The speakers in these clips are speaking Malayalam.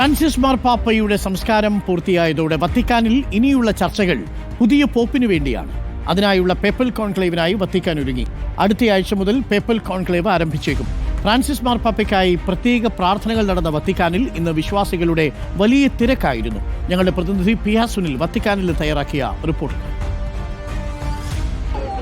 ഫ്രാൻസിസ് മാർപ്പാപ്പയുടെ സംസ്കാരം പൂർത്തിയായതോടെ വത്തിക്കാനിൽ ഇനിയുള്ള ചർച്ചകൾ പുതിയ പോപ്പിനു വേണ്ടിയാണ്. അതിനായുള്ള പേപ്പൽ കോൺക്ലേവിനായി വത്തിക്കാൻ ഒരുങ്ങി. അടുത്തയാഴ്ച മുതൽ പേപ്പൽ കോൺക്ലേവ് ആരംഭിച്ചേക്കും. ഫ്രാൻസിസ് മാർപ്പാപ്പയ്ക്കായി പ്രത്യേക പ്രാർത്ഥനകൾ നടന്ന വത്തിക്കാനിൽ ഇന്ന് വിശ്വാസികളുടെ വലിയ തിരക്കായിരുന്നു. ഞങ്ങളുടെ പ്രതിനിധി പിയ സുനിൽ വത്തിക്കാനിൽ തയ്യാറാക്കിയ റിപ്പോർട്ട്.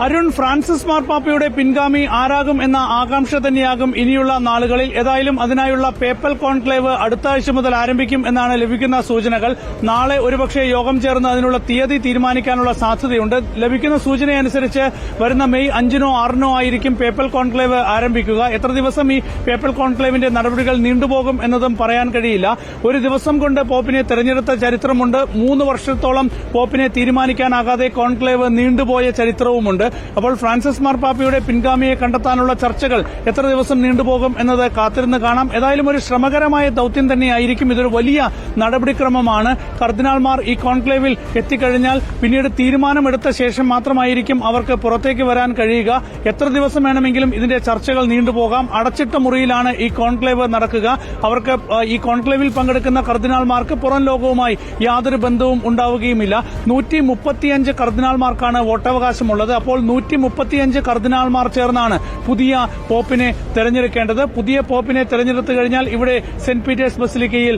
അരുൺ, ഫ്രാൻസിസ് മാർപ്പാപ്പയുടെ പിൻഗാമി ആരാകും എന്ന ആകാംക്ഷ തന്നെയാകും ഇനിയുള്ള നാളുകളിൽ. ഏതായാലും അതിനായുള്ള പേപ്പൽ കോൺക്ലേവ് അടുത്ത ആഴ്ച മുതൽ ആരംഭിക്കും എന്നാണ് ലഭിക്കുന്ന സൂചനകൾ. നാളെ ഒരുപക്ഷെ യോഗം ചേർന്ന് അതിനുള്ള തീയതി തീരുമാനിക്കാനുള്ള സാധ്യതയുണ്ട്. ലഭിക്കുന്ന സൂചനയനുസരിച്ച് വരുന്ന മെയ് 5-നോ 6-നോ ആയിരിക്കും പേപ്പൽ കോൺക്ലേവ് ആരംഭിക്കുക. എത്ര ദിവസം ഈ പേപ്പൽ കോൺക്ലേവിന്റെ നടപടികൾ നീണ്ടുപോകും എന്നതും പറയാൻ കഴിയില്ല. ഒരു ദിവസം കൊണ്ട് പോപ്പിനെ തെരഞ്ഞെടുത്ത ചരിത്രമുണ്ട്. 3 വർഷത്തോളം പോപ്പിനെ തീരുമാനിക്കാനാകാതെ കോൺക്ലേവ് നീണ്ടുപോയ ചരിത്രവുമുണ്ട്. അപ്പോൾ ഫ്രാൻസിസ് മാർപ്പാപ്പയുടെ പിൻഗാമിയെ കണ്ടെത്താനുള്ള ചർച്ചകൾ എത്ര ദിവസം നീണ്ടുപോകും എന്നത് കാത്തിരുന്ന് കാണാം. ഏതായാലും ഒരു ശ്രമകരമായ ദൌത്യം തന്നെയായിരിക്കും. ഇതൊരു വലിയ നടപടിക്രമമാണ്. കർദിനാൾമാർ ഈ കോൺക്ലേവിൽ എത്തിക്കഴിഞ്ഞാൽ പിന്നീട് തീരുമാനമെടുത്ത ശേഷം മാത്രമായിരിക്കും അവർക്ക് പുറത്തേക്ക് വരാൻ കഴിയുക. എത്ര ദിവസം വേണമെങ്കിലും ഇതിന്റെ ചർച്ചകൾ നീണ്ടുപോകാം. അടച്ചിട്ട മുറിയിലാണ് ഈ കോൺക്ലേവ് നടക്കുക. അവർക്ക് ഈ കോൺക്ലേവിൽ പങ്കെടുക്കുന്ന കർദിനാൾമാർക്ക് പുറം ലോകവുമായി യാതൊരു ബന്ധവും ഉണ്ടാവുകയുമില്ല. 135 കർദിനാൾമാർക്കാണ് വോട്ടവകാശമുള്ളത്. അപ്പോൾ 135 കർദിനാൾമാർ ചേർന്നാണ് പുതിയ പോപ്പിനെ തെരഞ്ഞെടുക്കേണ്ടത്. പുതിയ പോപ്പിനെ തെരഞ്ഞെടുത്തു കഴിഞ്ഞാൽ ഇവിടെ സെന്റ് പീറ്റേഴ്സ് ബസിലിക്കയിൽ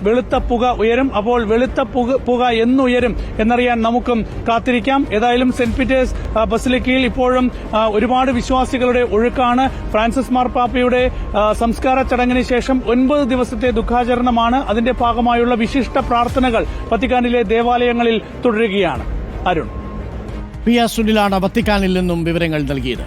വെളുത്ത പുക ഉയരും. അപ്പോൾ വെളുത്ത പുക എന്നുയരും എന്നറിയാൻ നമുക്കും കാത്തിരിക്കാം. ഏതായാലും സെന്റ് പീറ്റേഴ്സ് ബസിലിക്കയിൽ ഇപ്പോഴും ഒരുപാട് വിശ്വാസികളുടെ ഒഴുക്കാണ്. ഫ്രാൻസിസ് മാർപ്പാപ്പയുടെ സംസ്കാര ചടങ്ങിന് ശേഷം 9 ദിവസത്തെ ദുഃഖാചരണമാണ്. അതിന്റെ ഭാഗമായുള്ള വിശിഷ്ട പ്രാർത്ഥനകൾ വത്തിക്കാനിലെ ദേവാലയങ്ങളിൽ തുടരുകയാണ്. അരുൺ, പിയ സുനിലാണ് വത്തിക്കാനിൽ നിന്നും വിവരങ്ങൾ നൽകിയത്.